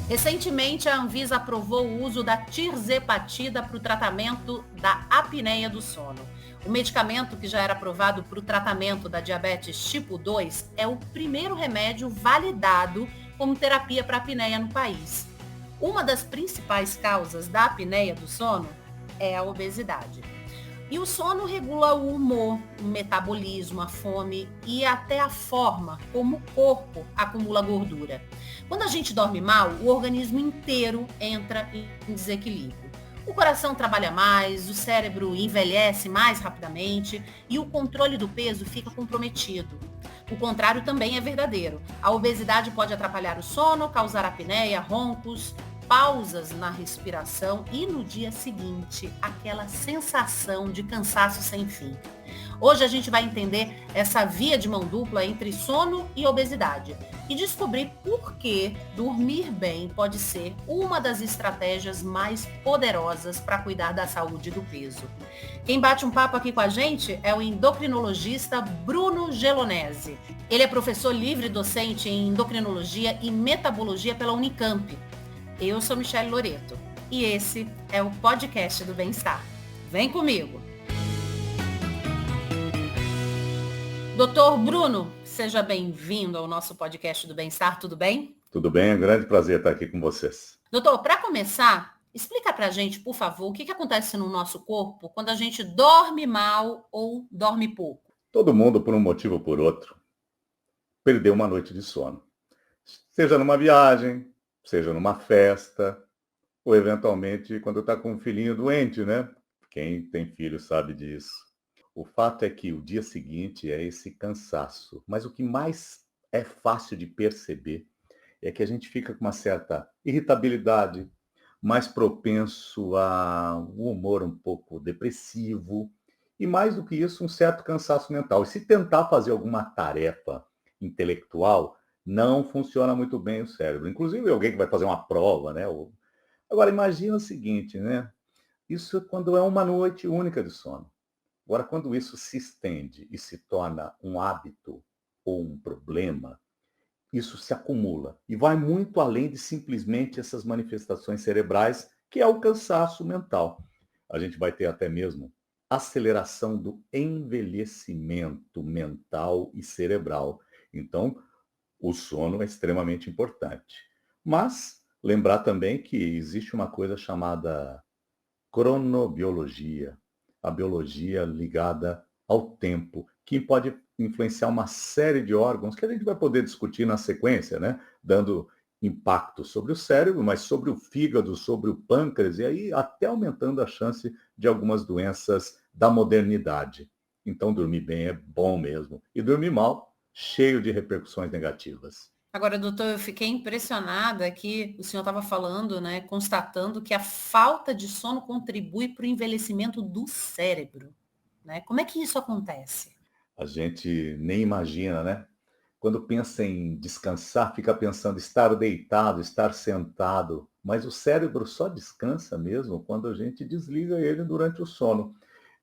Recentemente, a Anvisa aprovou o uso da tirzepatida para o tratamento da apneia do sono. O medicamento, que já era aprovado para o tratamento da diabetes tipo 2, é o primeiro remédio validado como terapia para apneia no país. Uma das principais causas da apneia do sono é a obesidade. E o sono regula o humor, o metabolismo, a fome e até a forma como o corpo acumula gordura. Quando a gente dorme mal, o organismo inteiro entra em desequilíbrio. O coração trabalha mais, o cérebro envelhece mais rapidamente e o controle do peso fica comprometido. O contrário também é verdadeiro. A obesidade pode atrapalhar o sono, causar apneia, roncos, pausas na respiração e no dia seguinte, aquela sensação de cansaço sem fim. Hoje a gente vai entender essa via de mão dupla entre sono e obesidade e descobrir por que dormir bem pode ser uma das estratégias mais poderosas para cuidar da saúde e do peso. Quem bate um papo aqui com a gente é o endocrinologista Bruno Gelonesi. Ele é professor livre docente em endocrinologia e metabologia pela Unicamp. Eu sou Michele Loreto e esse é o podcast do Bem-Estar. Vem comigo! Doutor Bruno, seja bem-vindo ao nosso podcast do Bem-Estar, tudo bem? Tudo bem, é um grande prazer estar aqui com vocês. Doutor, para começar, explica pra gente, por favor, o que acontece no nosso corpo quando a gente dorme mal ou dorme pouco? Todo mundo, por um motivo ou por outro, perdeu uma noite de sono. Seja numa viagem, seja numa festa, ou eventualmente quando está com um filhinho doente, né? Quem tem filho sabe disso. O fato é que o dia seguinte é esse cansaço, mas o que mais é fácil de perceber é que a gente fica com uma certa irritabilidade, mais propenso a um humor um pouco depressivo e, mais do que isso, um certo cansaço mental. E se tentar fazer alguma tarefa intelectual, não funciona muito bem o cérebro. Inclusive alguém que vai fazer uma prova, né? Agora, imagina o seguinte, né? Isso é quando é uma noite única de sono. Agora, quando isso se estende e se torna um hábito ou um problema, isso se acumula e vai muito além de simplesmente essas manifestações cerebrais, que é o cansaço mental. A gente vai ter até mesmo aceleração do envelhecimento mental e cerebral. Então, o sono é extremamente importante. Mas lembrar também que existe uma coisa chamada cronobiologia, a biologia ligada ao tempo, que pode influenciar uma série de órgãos que a gente vai poder discutir na sequência, né? Dando impacto sobre o cérebro, mas sobre o fígado, sobre o pâncreas, e aí até aumentando a chance de algumas doenças da modernidade. Então, dormir bem é bom mesmo. E dormir mal, cheio de repercussões negativas. Agora, doutor, eu fiquei impressionada que o senhor estava falando, né, constatando que a falta de sono contribui para o envelhecimento do cérebro, né? Como é que isso acontece? A gente nem imagina, né? Quando pensa em descansar, fica pensando estar deitado, estar sentado, mas o cérebro só descansa mesmo quando a gente desliga ele durante o sono.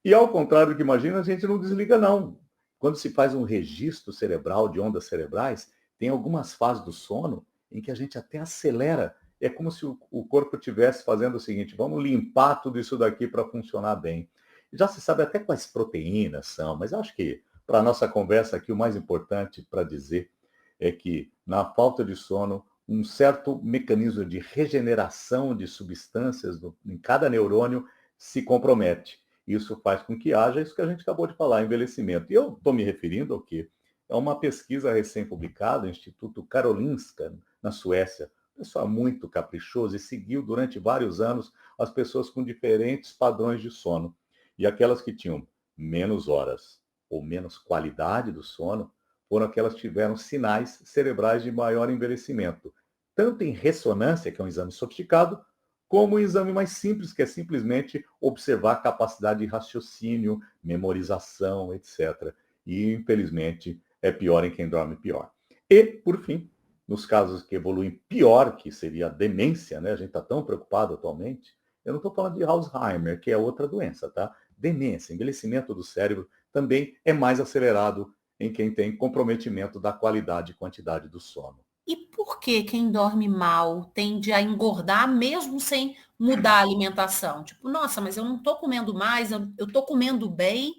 E ao contrário do que imagina, a gente não desliga não. Quando se faz um registro cerebral de ondas cerebrais, tem algumas fases do sono em que a gente até acelera. É como se o corpo estivesse fazendo o seguinte: vamos limpar tudo isso daqui para funcionar bem. Já se sabe até quais proteínas são, mas acho que para a nossa conversa aqui o mais importante para dizer é que na falta de sono, um certo mecanismo de regeneração de substâncias em cada neurônio se compromete. Isso faz com que haja isso que a gente acabou de falar, envelhecimento. E eu estou me referindo ao quê? É uma pesquisa recém-publicada, do Instituto Karolinska, na Suécia. Pessoal muito caprichoso e seguiu durante vários anos as pessoas com diferentes padrões de sono. E aquelas que tinham menos horas ou menos qualidade do sono foram aquelas que tiveram sinais cerebrais de maior envelhecimento, tanto em ressonância, que é um exame sofisticado, como um exame mais simples, que é simplesmente observar a capacidade de raciocínio, memorização, etc. E, infelizmente, é pior em quem dorme pior. E, por fim, nos casos que evoluem pior, que seria a demência, né? A gente está tão preocupado atualmente. Eu não estou falando de Alzheimer, que é outra doença, tá? Demência, envelhecimento do cérebro, também é mais acelerado em quem tem comprometimento da qualidade e quantidade do sono. E por que quem dorme mal tende a engordar mesmo sem mudar a alimentação? Tipo, nossa, mas eu não estou comendo mais, eu estou comendo bem,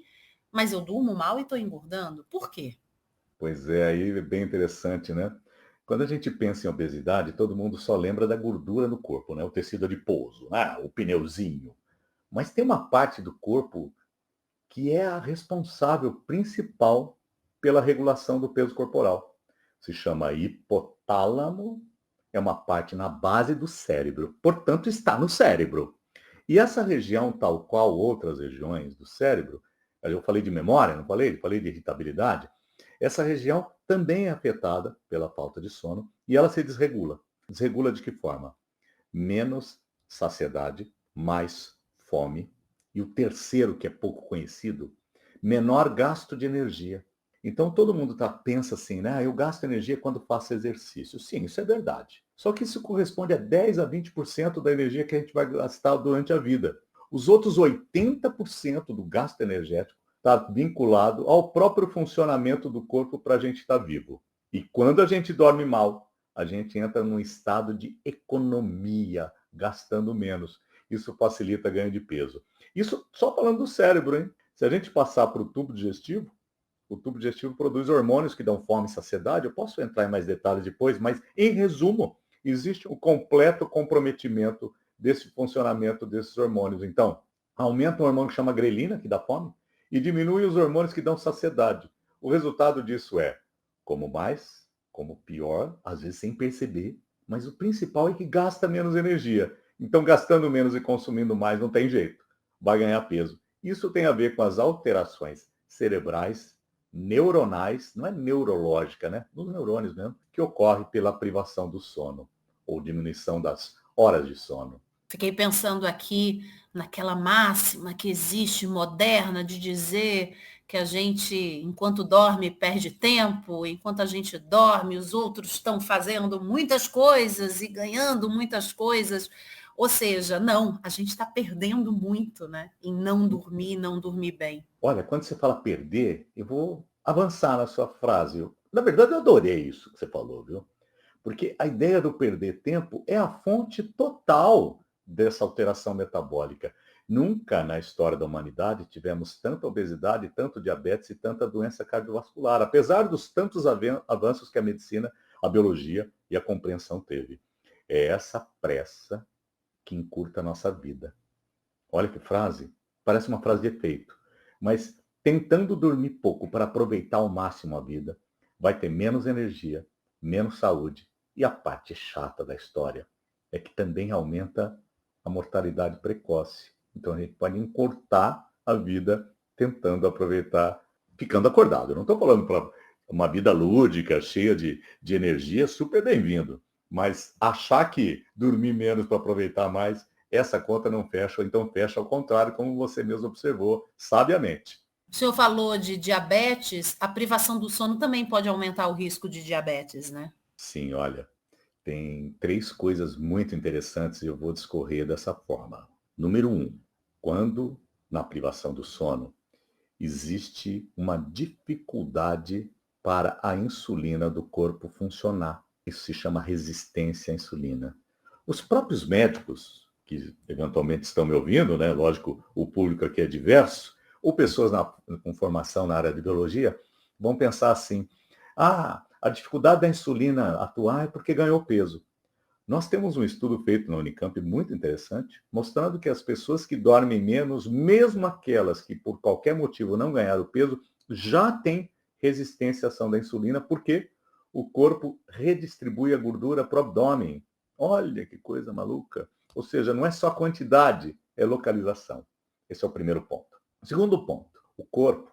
mas eu durmo mal e estou engordando. Por quê? Pois é, aí é bem interessante, né? Quando a gente pensa em obesidade, todo mundo só lembra da gordura no corpo, né? O tecido adiposo, o pneuzinho. Mas tem uma parte do corpo que é a responsável principal pela regulação do peso corporal. Se chama hipotálamo, é uma parte na base do cérebro, portanto está no cérebro. E essa região, tal qual outras regiões do cérebro, eu falei de memória, não falei? Falei de irritabilidade. Essa região também é afetada pela falta de sono e ela se desregula. Desregula de que forma? Menos saciedade, mais fome. E o terceiro, que é pouco conhecido, menor gasto de energia. Então todo mundo pensa assim, né? Eu gasto energia quando faço exercício. Sim, isso é verdade. Só que isso corresponde a 10 a 20% da energia que a gente vai gastar durante a vida. Os outros 80% do gasto energético está vinculado ao próprio funcionamento do corpo para a gente estar vivo. E quando a gente dorme mal, a gente entra num estado de economia, gastando menos. Isso facilita ganho de peso. Isso só falando do cérebro, hein? Se a gente passar para o tubo digestivo produz hormônios que dão fome e saciedade. Eu posso entrar em mais detalhes depois, mas, em resumo, existe um completo comprometimento desse funcionamento desses hormônios. Então, aumenta o hormônio que chama grelina, que dá fome, e diminui os hormônios que dão saciedade. O resultado disso é como mais, como pior, às vezes sem perceber, mas o principal é que gasta menos energia. Então, gastando menos e consumindo mais, não tem jeito. Vai ganhar peso. Isso tem a ver com as alterações cerebrais, neuronais, não é neurológica, né? Nos neurônios mesmo, que ocorre pela privação do sono ou diminuição das horas de sono. Fiquei pensando aqui naquela máxima que existe moderna de dizer que a gente, enquanto dorme, perde tempo, enquanto a gente dorme, os outros estão fazendo muitas coisas e ganhando muitas coisas. Ou seja, não, a gente está perdendo muito, né? Em não dormir bem. Olha, quando você fala perder, eu vou avançar na sua frase. Na verdade, eu adorei isso que você falou, viu? Porque a ideia do perder tempo é a fonte total dessa alteração metabólica. Nunca na história da humanidade tivemos tanta obesidade, tanto diabetes e tanta doença cardiovascular, apesar dos tantos avanços que a medicina, a biologia e a compreensão teve. É essa pressa que encurta a nossa vida. Olha que frase, parece uma frase de efeito, mas tentando dormir pouco para aproveitar ao máximo a vida, vai ter menos energia, menos saúde. E a parte chata da história é que também aumenta a mortalidade precoce. Então a gente pode encurtar a vida tentando aproveitar, ficando acordado. Eu não estou falando para uma vida lúdica, cheia de energia, super bem-vindo. Mas achar que dormir menos para aproveitar mais, essa conta não fecha, ou então fecha ao contrário, como você mesmo observou sabiamente. O senhor falou de diabetes, a privação do sono também pode aumentar o risco de diabetes, né? Sim, olha, tem três coisas muito interessantes e eu vou discorrer dessa forma. Número um, quando na privação do sono existe uma dificuldade para a insulina do corpo funcionar. Isso se chama resistência à insulina. Os próprios médicos, que eventualmente estão me ouvindo, né? Lógico, o público aqui é diverso, ou pessoas com formação na área de biologia, vão pensar assim: a dificuldade da insulina atuar é porque ganhou peso. Nós temos um estudo feito na Unicamp muito interessante, mostrando que as pessoas que dormem menos, mesmo aquelas que por qualquer motivo não ganharam peso, já têm resistência à ação da insulina, porque o corpo redistribui a gordura para o abdômen. Olha que coisa maluca. Ou seja, não é só quantidade, é localização. Esse é o primeiro ponto. O segundo ponto, o corpo,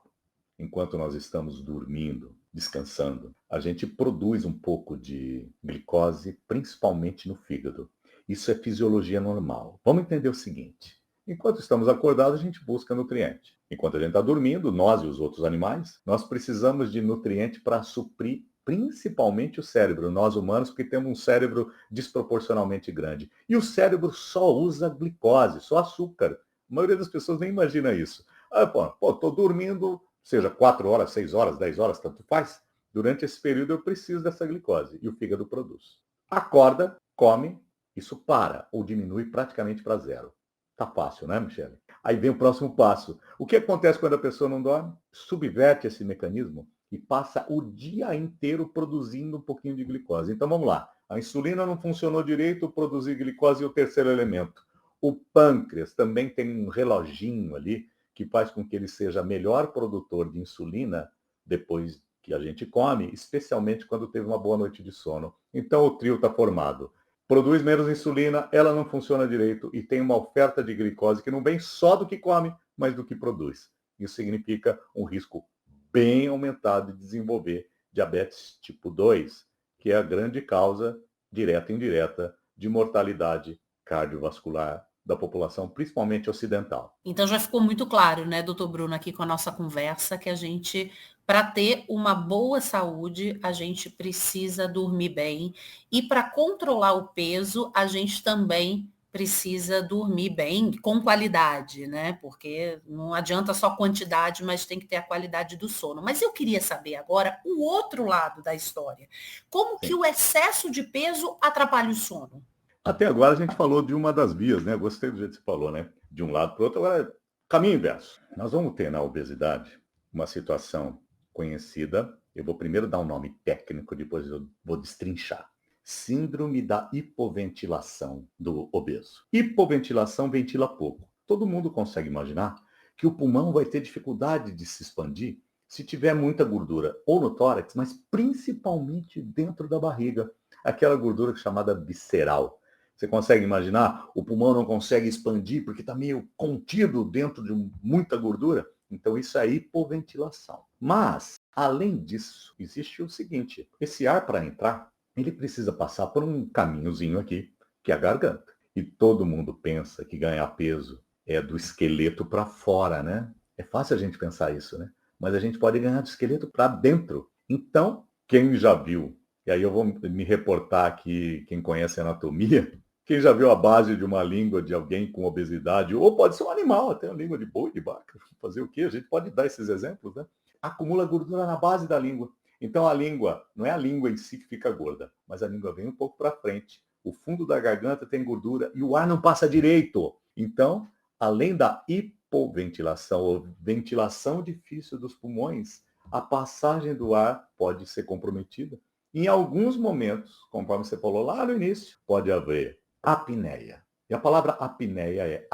enquanto nós estamos dormindo, descansando, a gente produz um pouco de glicose, principalmente no fígado. Isso é fisiologia normal. Vamos entender o seguinte: enquanto estamos acordados, a gente busca nutriente. Enquanto a gente está dormindo, nós e os outros animais, nós precisamos de nutriente para suprir principalmente o cérebro, nós humanos, porque temos um cérebro desproporcionalmente grande. E o cérebro só usa glicose, só açúcar. A maioria das pessoas nem imagina isso. Estou dormindo, seja 4 horas, 6 horas, 10 horas, tanto faz. Durante esse período eu preciso dessa glicose e o fígado produz. Acorda, come, isso para ou diminui praticamente para zero. Tá fácil, né, Michele? Aí vem o próximo passo. O que acontece quando a pessoa não dorme? Subverte esse mecanismo e passa o dia inteiro produzindo um pouquinho de glicose. Então vamos lá. A insulina não funcionou direito, produzir glicose é o terceiro elemento. O pâncreas também tem um reloginho ali que faz com que ele seja melhor produtor de insulina depois que a gente come, especialmente quando teve uma boa noite de sono. Então o trio está formado. Produz menos insulina, ela não funciona direito e tem uma oferta de glicose que não vem só do que come, mas do que produz. Isso significa um risco bem aumentado de desenvolver diabetes tipo 2, que é a grande causa, direta e indireta, de mortalidade cardiovascular da população, principalmente ocidental. Então já ficou muito claro, né, doutor Bruno, aqui com a nossa conversa, que a gente, para ter uma boa saúde, a gente precisa dormir bem. E para controlar o peso, a gente também precisa dormir bem, com qualidade, né? Porque não adianta só quantidade, mas tem que ter a qualidade do sono. Mas eu queria saber agora o outro lado da história. Como que Sim. o excesso de peso atrapalha o sono? Até agora a gente falou de uma das vias, né? Gostei do jeito que você falou, né? De um lado para o outro, agora caminho inverso. Nós vamos ter na obesidade uma situação conhecida. Eu vou primeiro dar um nome técnico, depois eu vou destrinchar. Síndrome da hipoventilação do obeso. Hipoventilação ventila pouco. Todo mundo consegue imaginar que o pulmão vai ter dificuldade de se expandir se tiver muita gordura, ou no tórax, mas principalmente dentro da barriga. Aquela gordura chamada visceral. Você consegue imaginar? O pulmão não consegue expandir porque está meio contido dentro de muita gordura. Então isso é hipoventilação. Mas, além disso, existe o seguinte. Esse ar para entrar, ele precisa passar por um caminhozinho aqui, que é a garganta. E todo mundo pensa que ganhar peso é do esqueleto para fora, né? É fácil a gente pensar isso, né? Mas a gente pode ganhar do esqueleto para dentro. Então, quem já viu, e aí eu vou me reportar aqui, quem conhece anatomia, quem já viu a base de uma língua de alguém com obesidade, ou pode ser um animal, até uma língua de boi, de vaca, fazer o quê? A gente pode dar esses exemplos, né? Acumula gordura na base da língua. Então a língua, não é a língua em si que fica gorda, mas a língua vem um pouco para frente. O fundo da garganta tem gordura e o ar não passa direito. Então, além da hipoventilação ou ventilação difícil dos pulmões, a passagem do ar pode ser comprometida. Em alguns momentos, conforme você falou lá no início, pode haver apneia. E a palavra apneia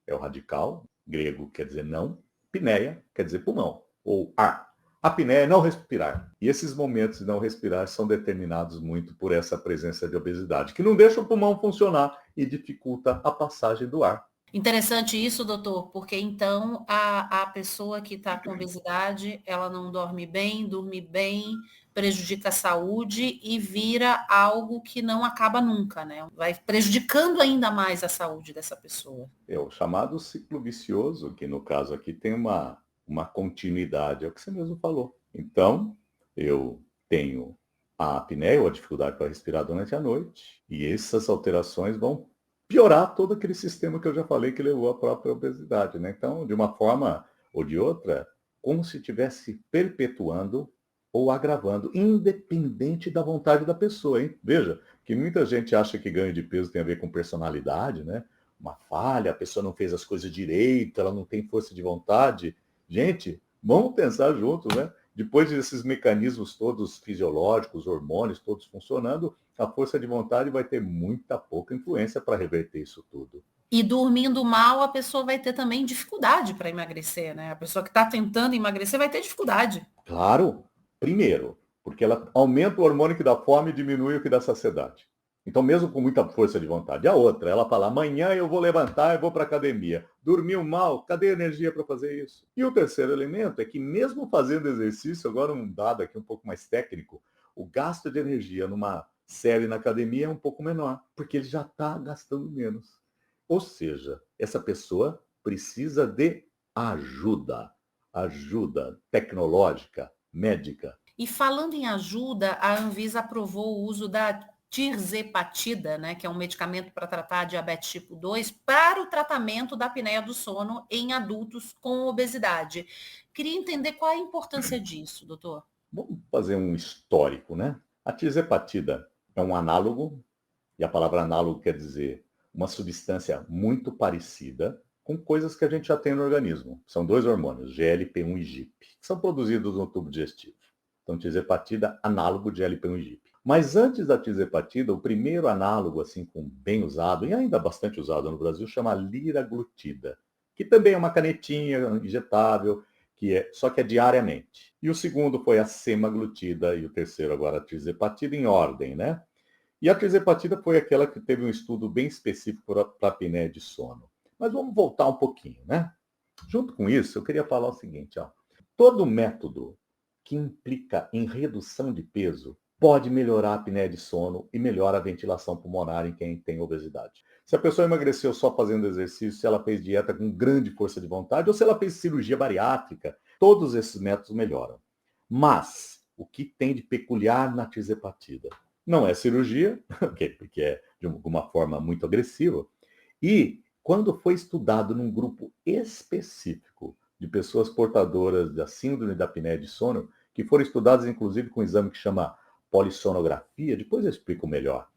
é o radical, grego quer dizer não, pneia quer dizer pulmão, ou ar. Apneia é não respirar. E esses momentos de não respirar são determinados muito por essa presença de obesidade, que não deixa o pulmão funcionar e dificulta a passagem do ar. Interessante isso, doutor, porque então a pessoa que está com obesidade, ela não dormir bem, prejudica a saúde e vira algo que não acaba nunca, né? Vai prejudicando ainda mais a saúde dessa pessoa. É o chamado ciclo vicioso, que no caso aqui tem uma continuidade, é o que você mesmo falou. Então, eu tenho a apneia, ou a dificuldade para respirar durante a noite, e essas alterações vão piorar todo aquele sistema que eu já falei que levou à própria obesidade, né? Então, de uma forma ou de outra, como se estivesse perpetuando ou agravando, independente da vontade da pessoa, hein? Veja, que muita gente acha que ganho de peso tem a ver com personalidade, né? Uma falha, a pessoa não fez as coisas direito, ela não tem força de vontade. Gente, vamos pensar juntos, né? Depois desses mecanismos todos fisiológicos, hormônios todos funcionando, a força de vontade vai ter muita pouca influência para reverter isso tudo. E dormindo mal, a pessoa vai ter também dificuldade para emagrecer, né? A pessoa que está tentando emagrecer vai ter dificuldade. Claro, primeiro, porque ela aumenta o hormônio que dá fome e diminui o que dá saciedade. Então, mesmo com muita força de vontade. A outra, ela fala, amanhã eu vou levantar e vou para a academia. Dormiu mal, cadê a energia para fazer isso? E o terceiro elemento é que mesmo fazendo exercício, agora um dado aqui um pouco mais técnico, o gasto de energia numa série na academia é um pouco menor, porque ele já está gastando menos. Ou seja, essa pessoa precisa de ajuda. Ajuda tecnológica, médica. E falando em ajuda, a Anvisa aprovou o uso da tirzepatida, né, que é um medicamento para tratar a diabetes tipo 2, para o tratamento da apneia do sono em adultos com obesidade. Queria entender qual a importância disso, doutor. Vamos fazer um histórico, né? A tirzepatida é um análogo, e a palavra análogo quer dizer uma substância muito parecida com coisas que a gente já tem no organismo. São dois hormônios, GLP-1 e GIP, que são produzidos no tubo digestivo. Então, tirzepatida, análogo de GLP-1 e GIP. Mas antes da tirzepatida, o primeiro análogo, assim, com bem usado, e ainda bastante usado no Brasil, chama liraglutida, que também é uma canetinha injetável, só que é diariamente. E o segundo foi a semaglutida e o terceiro agora a tirzepatida em ordem, né? E a tirzepatida foi aquela que teve um estudo bem específico para a apneia de sono. Mas vamos voltar um pouquinho, né? Junto com isso, eu queria falar o seguinte, ó. Todo método que implica em redução de peso pode melhorar a apneia de sono e melhora a ventilação pulmonar em quem tem obesidade. Se a pessoa emagreceu só fazendo exercício, se ela fez dieta com grande força de vontade, ou se ela fez cirurgia bariátrica, todos esses métodos melhoram. Mas, o que tem de peculiar na tirzepatida? Não é cirurgia, porque é de alguma forma muito agressiva, e quando foi estudado num grupo específico de pessoas portadoras da síndrome da apneia de sono, que foram estudadas inclusive com um exame que chama polissonografia, depois eu explico melhor.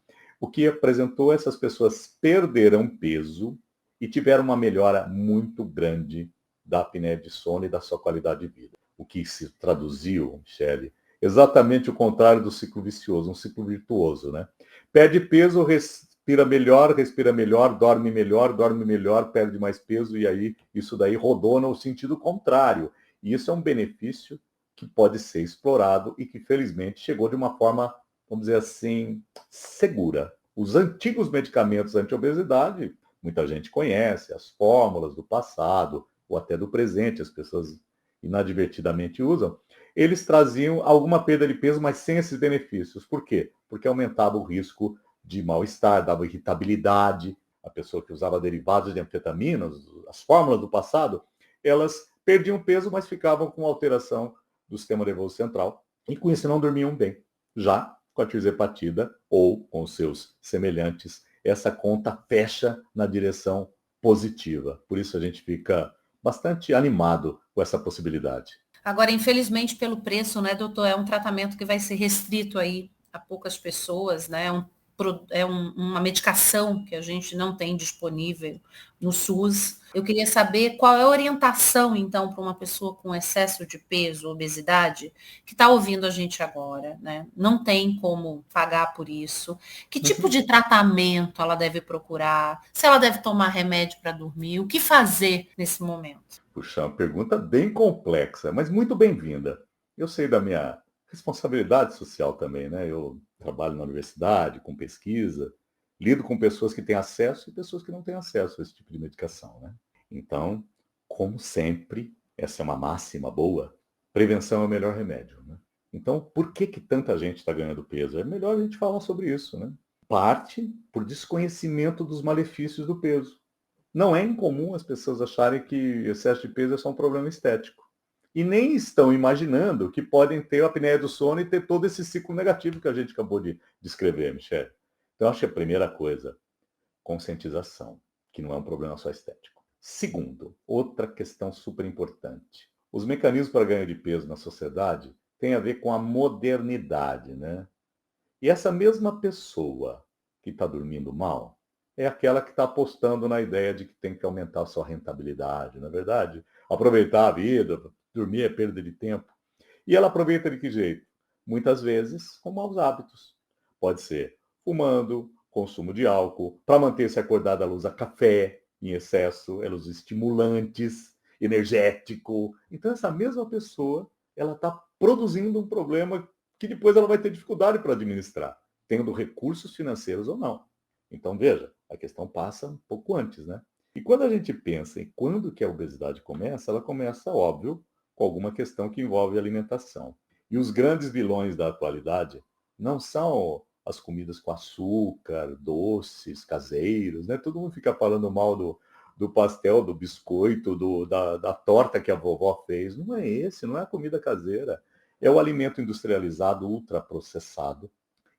O que apresentou, essas pessoas perderam peso e tiveram uma melhora muito grande da apneia de sono e da sua qualidade de vida. O que se traduziu, Michele, exatamente o contrário do ciclo vicioso, um ciclo virtuoso, né? Perde peso, respira melhor, dorme melhor, perde mais peso e aí isso daí rodou no sentido contrário. E isso é um benefício que pode ser explorado e que felizmente chegou de uma forma, vamos dizer assim, segura. Os antigos medicamentos anti-obesidade, muita gente conhece, as fórmulas do passado ou até do presente, as pessoas inadvertidamente usam, eles traziam alguma perda de peso, mas sem esses benefícios. Por quê? Porque aumentava o risco de mal-estar, dava irritabilidade. A pessoa que usava derivados de anfetaminas, as fórmulas do passado, elas perdiam peso, mas ficavam com alteração do sistema nervoso central. E com isso não dormiam bem. Já com a tirzepatida ou com seus semelhantes, essa conta fecha na direção positiva. Por isso a gente fica bastante animado com essa possibilidade. Agora, infelizmente, pelo preço, né, doutor, é um tratamento que vai ser restrito aí a poucas pessoas, né? Uma medicação que a gente não tem disponível no SUS. Eu queria saber qual é a orientação, então, para uma pessoa com excesso de peso, obesidade, que está ouvindo a gente agora, né? Não tem como pagar por isso. Que tipo de tratamento ela deve procurar? Se ela deve tomar remédio para dormir? O que fazer nesse momento? Puxa, uma pergunta bem complexa, mas muito bem-vinda. Eu sei da minha responsabilidade social também, né? Eu trabalho na universidade, com pesquisa, lido com pessoas que têm acesso e pessoas que não têm acesso a esse tipo de medicação, né? Então, como sempre, essa é uma máxima boa, prevenção é o melhor remédio, né? Então, por que que tanta gente está ganhando peso? É melhor a gente falar sobre isso, né? Parte por desconhecimento dos malefícios do peso. Não é incomum as pessoas acharem que excesso de peso é só um problema estético. E nem estão imaginando que podem ter a apneia do sono e ter todo esse ciclo negativo que a gente acabou de descrever, Michele. Então, acho que a primeira coisa, conscientização, que não é um problema só estético. Segundo, outra questão super importante. Os mecanismos para ganho de peso na sociedade têm a ver com a modernidade, né? E essa mesma pessoa que está dormindo mal é aquela que está apostando na ideia de que tem que aumentar a sua rentabilidade, não é verdade? Aproveitar a vida, dormir é perda de tempo. E ela aproveita de que jeito? Muitas vezes com maus hábitos. Pode ser fumando, consumo de álcool, para manter-se acordada ela usa café em excesso, ela usa estimulantes, energético. Então essa mesma pessoa, ela está produzindo um problema que depois ela vai ter dificuldade para administrar, tendo recursos financeiros ou não. Então, veja, a questão passa um pouco antes, né? E quando a gente pensa em quando que a obesidade começa, ela começa, óbvio, com alguma questão que envolve alimentação. E os grandes vilões da atualidade não são as comidas com açúcar, doces, caseiros, né? Todo mundo fica falando mal do pastel, do biscoito, da torta que a vovó fez. Não é esse, não é a comida caseira. É o alimento industrializado, ultraprocessado,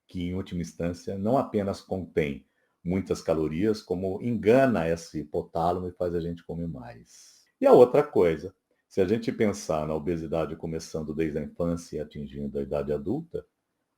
que, em última instância, não apenas contém muitas calorias, como engana esse hipotálamo e faz a gente comer mais. E a outra coisa, Se a gente pensar na obesidade começando desde a infância e atingindo a idade adulta,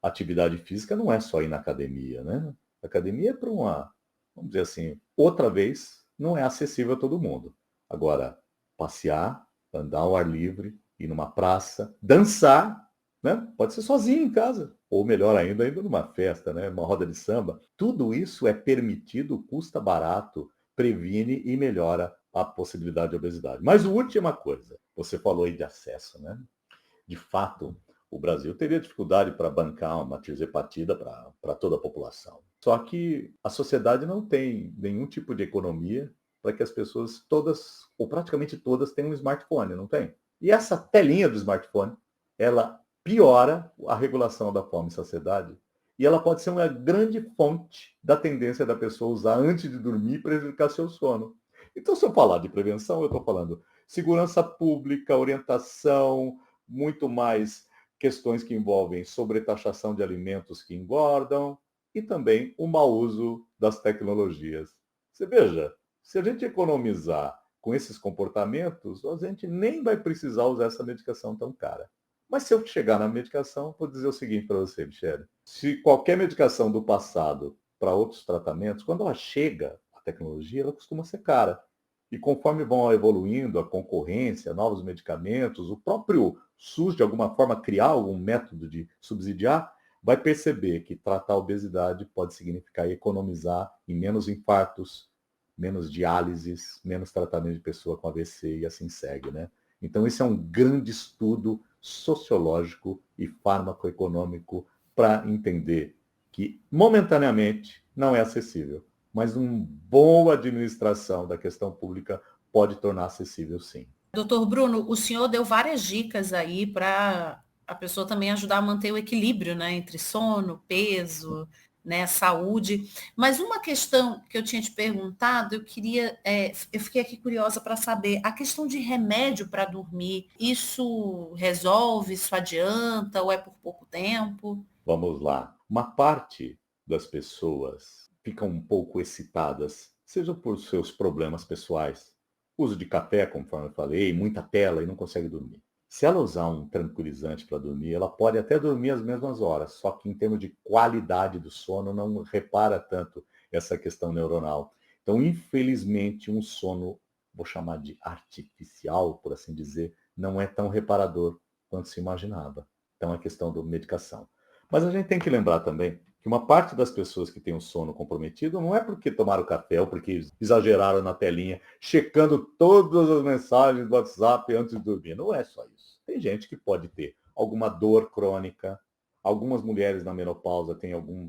a atividade física não é só ir na academia, né? A academia é para uma, vamos dizer assim, outra vez, não é acessível a todo mundo. Agora, passear, andar ao ar livre, ir numa praça, dançar, né? Pode ser sozinho em casa, ou melhor ainda, indo numa festa, né? Uma roda de samba. Tudo isso é permitido, custa barato, previne e melhora a possibilidade de obesidade. Mas última coisa, você falou aí de acesso, né? De fato, o Brasil teria dificuldade para bancar uma tirzepatida para toda a população. Só que a sociedade não tem nenhum tipo de economia para que as pessoas todas, ou praticamente todas, tenham um smartphone, não tem? E essa telinha do smartphone, ela piora a regulação da fome e saciedade, e ela pode ser uma grande fonte da tendência da pessoa usar antes de dormir e prejudicar seu sono. Então, se eu falar de prevenção, eu estou falando segurança pública, orientação, muito mais questões que envolvem sobretaxação de alimentos que engordam e também o mau uso das tecnologias. Você veja, se a gente economizar com esses comportamentos, a gente nem vai precisar usar essa medicação tão cara. Mas se eu chegar na medicação, vou dizer o seguinte para você, Michele. Se qualquer medicação do passado para outros tratamentos, quando ela chega, a tecnologia, ela costuma ser cara. E conforme vão evoluindo a concorrência, novos medicamentos, o próprio SUS, de alguma forma, criar algum método de subsidiar, vai perceber que tratar a obesidade pode significar economizar em menos infartos, menos diálises, menos tratamento de pessoa com AVC e assim segue, né? Então, esse é um grande estudo sociológico e farmacoeconômico para entender que, momentaneamente, não é acessível, mas uma boa administração da questão pública pode tornar acessível, sim. Doutor Bruno, o senhor deu várias dicas aí para a pessoa também ajudar a manter o equilíbrio, né, entre sono, peso, né, saúde. Mas uma questão que eu tinha te perguntado, eu fiquei aqui curiosa para saber, a questão de remédio para dormir, isso resolve, isso adianta ou é por pouco tempo? Vamos lá. Uma parte das pessoas ficam um pouco excitadas, seja por seus problemas pessoais, uso de café, conforme eu falei, muita tela e não consegue dormir. Se ela usar um tranquilizante para dormir, ela pode até dormir as mesmas horas, só que em termos de qualidade do sono não repara tanto essa questão neuronal. Então, infelizmente, um sono, vou chamar de artificial, por assim dizer, não é tão reparador quanto se imaginava. Então, é questão da medicação. Mas a gente tem que lembrar também que uma parte das pessoas que tem o sono comprometido não é porque tomaram café ou porque exageraram na telinha, checando todas as mensagens do WhatsApp antes de dormir. Não é só isso. Tem gente que pode ter alguma dor crônica, algumas mulheres na menopausa têm alguma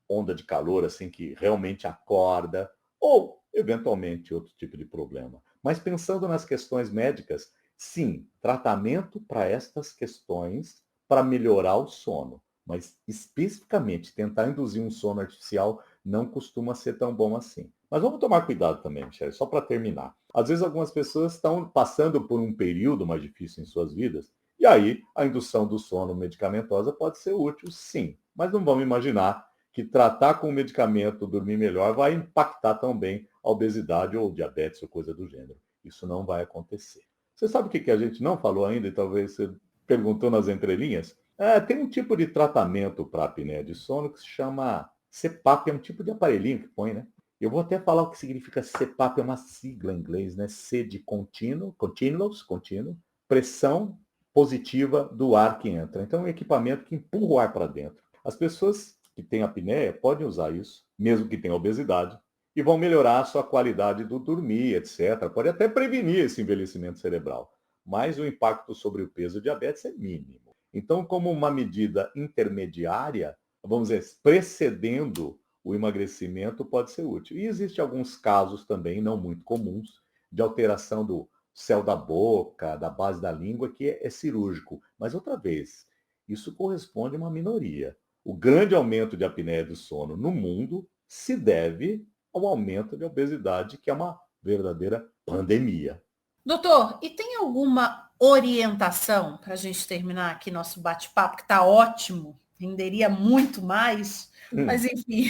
onda de calor assim que realmente acorda, ou eventualmente outro tipo de problema. Mas pensando nas questões médicas, sim, tratamento para estas questões para melhorar o sono. Mas especificamente tentar induzir um sono artificial não costuma ser tão bom assim. Mas vamos tomar cuidado também, Michele, só para terminar. Às vezes algumas pessoas estão passando por um período mais difícil em suas vidas, e aí a indução do sono medicamentosa pode ser útil, sim. Mas não vamos imaginar que tratar com o medicamento, dormir melhor, vai impactar também a obesidade ou diabetes ou coisa do gênero. Isso não vai acontecer. Você sabe o que a gente não falou ainda, e talvez você perguntou nas entrelinhas? Tem um tipo de tratamento para apneia de sono que se chama CPAP, é um tipo de aparelhinho que põe, né? Eu vou até falar o que significa CPAP, é uma sigla em inglês, né? C de contínuo, contínuo, pressão positiva do ar que entra. Então é um equipamento que empurra o ar para dentro. As pessoas que têm apneia podem usar isso, mesmo que tenham obesidade, e vão melhorar a sua qualidade do dormir, etc. Pode até prevenir esse envelhecimento cerebral, mas o impacto sobre o peso e o diabetes é mínimo. Então, como uma medida intermediária, vamos dizer, precedendo o emagrecimento, pode ser útil. E existem alguns casos também, não muito comuns, de alteração do céu da boca, da base da língua, que é cirúrgico. Mas, outra vez, isso corresponde a uma minoria. O grande aumento de apneia do sono no mundo se deve ao aumento de obesidade, que é uma verdadeira pandemia. Doutor, e tem alguma orientação para a gente terminar aqui nosso bate-papo, que está ótimo, renderia muito mais, Hum. mas enfim,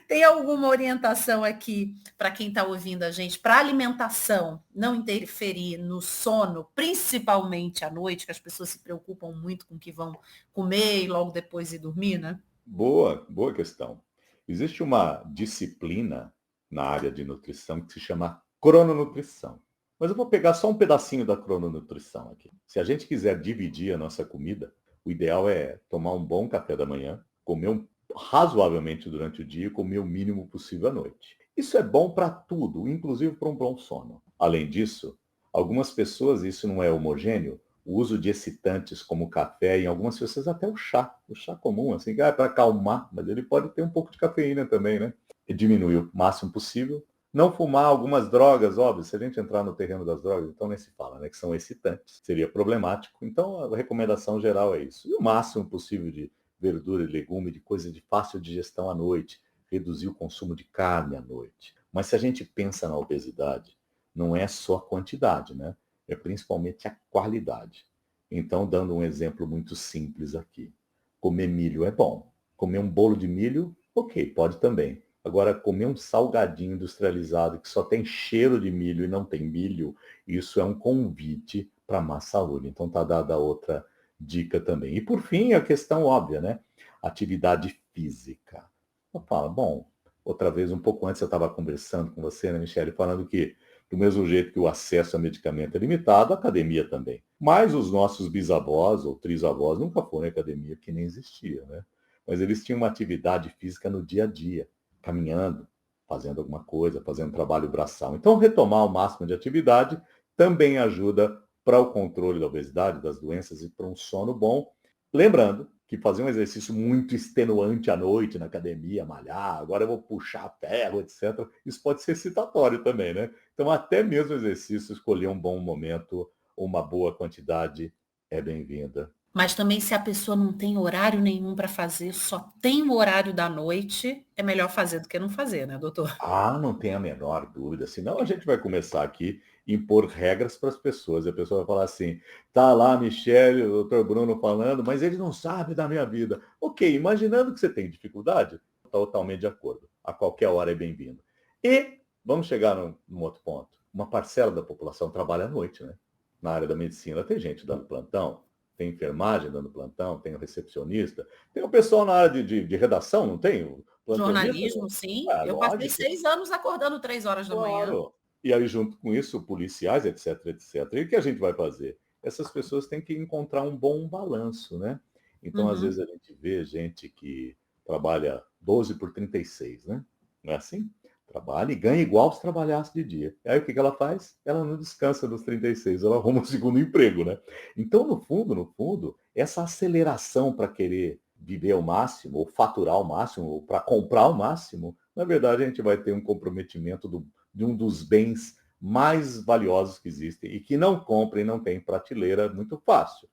tem alguma orientação aqui para quem está ouvindo a gente, para alimentação não interferir no sono, principalmente à noite, que as pessoas se preocupam muito com o que vão comer e logo depois ir dormir, né? Boa, boa questão. Existe uma disciplina na área de nutrição que se chama crononutrição. Mas eu vou pegar só um pedacinho da crononutrição aqui. Se a gente quiser dividir a nossa comida, o ideal é tomar um bom café da manhã, comer razoavelmente durante o dia e comer o mínimo possível à noite. Isso é bom para tudo, inclusive para um bom sono. Além disso, algumas pessoas, isso não é homogêneo, o uso de excitantes como o café, em algumas pessoas até o chá comum, assim, é para acalmar, mas ele pode ter um pouco de cafeína também, né? E diminuir o máximo possível. Não fumar algumas drogas, óbvio, se a gente entrar no terreno das drogas, então nem se fala, né? Que são excitantes, seria problemático. Então a recomendação geral é isso. E o máximo possível de verdura e legume, de coisa de fácil digestão à noite, reduzir o consumo de carne à noite. Mas se a gente pensa na obesidade, não é só a quantidade, né? É principalmente a qualidade. Então, dando um exemplo muito simples aqui. Comer milho é bom. Comer um bolo de milho, ok, pode também. Agora, comer um salgadinho industrializado que só tem cheiro de milho e não tem milho, isso é um convite para má saúde. Então, está dada outra dica também. E, por fim, a questão óbvia, né? Atividade física. Eu falo, bom, outra vez, um pouco antes eu estava conversando com você, né, Michele, falando que do mesmo jeito que o acesso a medicamento é limitado, a academia também. Mas os nossos bisavós ou trisavós nunca foram em academia, que nem existia, né? Mas eles tinham uma atividade física no dia a dia, caminhando, fazendo alguma coisa, fazendo trabalho braçal. Então, retomar o máximo de atividade também ajuda para o controle da obesidade, das doenças e para um sono bom. Lembrando que fazer um exercício muito extenuante à noite na academia, malhar, agora eu vou puxar ferro, etc., isso pode ser excitatório também, né? Então, até mesmo o exercício, escolher um bom momento, uma boa quantidade é bem-vinda. Mas também se a pessoa não tem horário nenhum para fazer, só tem o horário da noite, é melhor fazer do que não fazer, né, doutor? Ah, não tem a menor dúvida. Senão a gente vai começar aqui a impor regras para as pessoas. E a pessoa vai falar assim: tá lá a Michele, o doutor Bruno falando, mas ele não sabe da minha vida. Ok, imaginando que você tem dificuldade, totalmente de acordo. A qualquer hora é bem-vindo. E vamos chegar num outro ponto. Uma parcela da população trabalha à noite, né? Na área da medicina tem gente dando plantão, tem enfermagem dando plantão, tem o recepcionista, tem o pessoal na área de redação, não tem? O plantonista? Jornalismo, sim. É, Eu passei lógico. 6 anos acordando 3 horas da manhã. Claro. E aí, junto com isso, policiais, etc, etc. E o que a gente vai fazer? Essas pessoas têm que encontrar um bom balanço, né? Então, às Uhum. vezes, a gente vê gente que trabalha 12 por 36, né? Não é assim? Trabalha e ganha igual se trabalhasse de dia. E aí, o que ela faz? Ela não descansa dos 36, ela arruma um segundo emprego, né? Então, no fundo, essa aceleração para querer viver ao máximo, ou faturar ao máximo, ou para comprar ao máximo, na verdade, a gente vai ter um comprometimento de um dos bens mais valiosos que existem e que não compra e não tem prateleira muito fácil,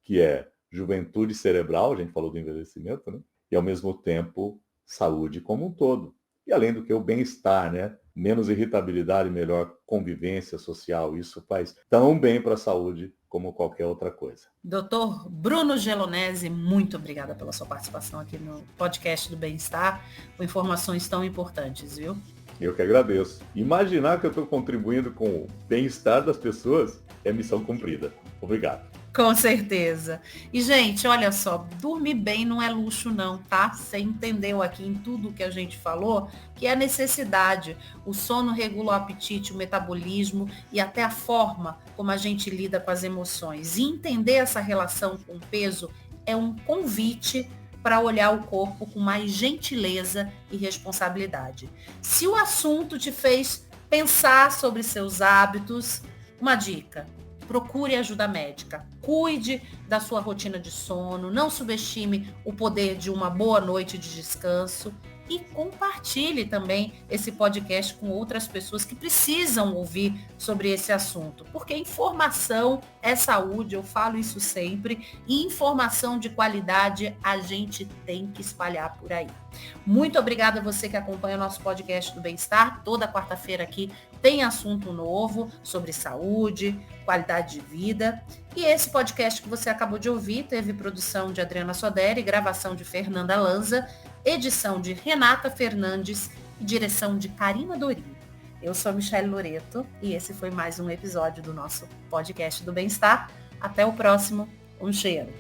que é juventude cerebral, a gente falou do envelhecimento, né? E ao mesmo tempo saúde como um todo. E além do que o bem-estar, né? Menos irritabilidade, melhor convivência social, isso faz tão bem para a saúde como qualquer outra coisa. Doutor Bruno Gelonese, muito obrigada pela sua participação aqui no podcast do Bem-Estar, com informações tão importantes, viu? Eu que agradeço. Imaginar que eu estou contribuindo com o bem-estar das pessoas é missão cumprida. Obrigado. Com certeza. E, gente, olha só, dormir bem não é luxo não, tá? Você entendeu aqui em tudo que a gente falou que é necessidade. O sono regula o apetite, o metabolismo e até a forma como a gente lida com as emoções. E entender essa relação com o peso é um convite para olhar o corpo com mais gentileza e responsabilidade. Se o assunto te fez pensar sobre seus hábitos, uma dica: procure ajuda médica. Cuide da sua rotina de sono, não subestime o poder de uma boa noite de descanso e compartilhe também esse podcast com outras pessoas que precisam ouvir sobre esse assunto, porque informação é saúde, eu falo isso sempre, e informação de qualidade a gente tem que espalhar por aí. Muito obrigada a você que acompanha o nosso podcast do Bem-Estar. Toda quarta-feira aqui tem assunto novo sobre saúde, qualidade de vida. E esse podcast que você acabou de ouvir teve produção de Adriana Soderi, gravação de Fernanda Lanza, edição de Renata Fernandes e direção de Karina Dorinho. Eu sou a Michele Loreto e esse foi mais um episódio do nosso podcast do Bem-Estar. Até o próximo. Um cheiro.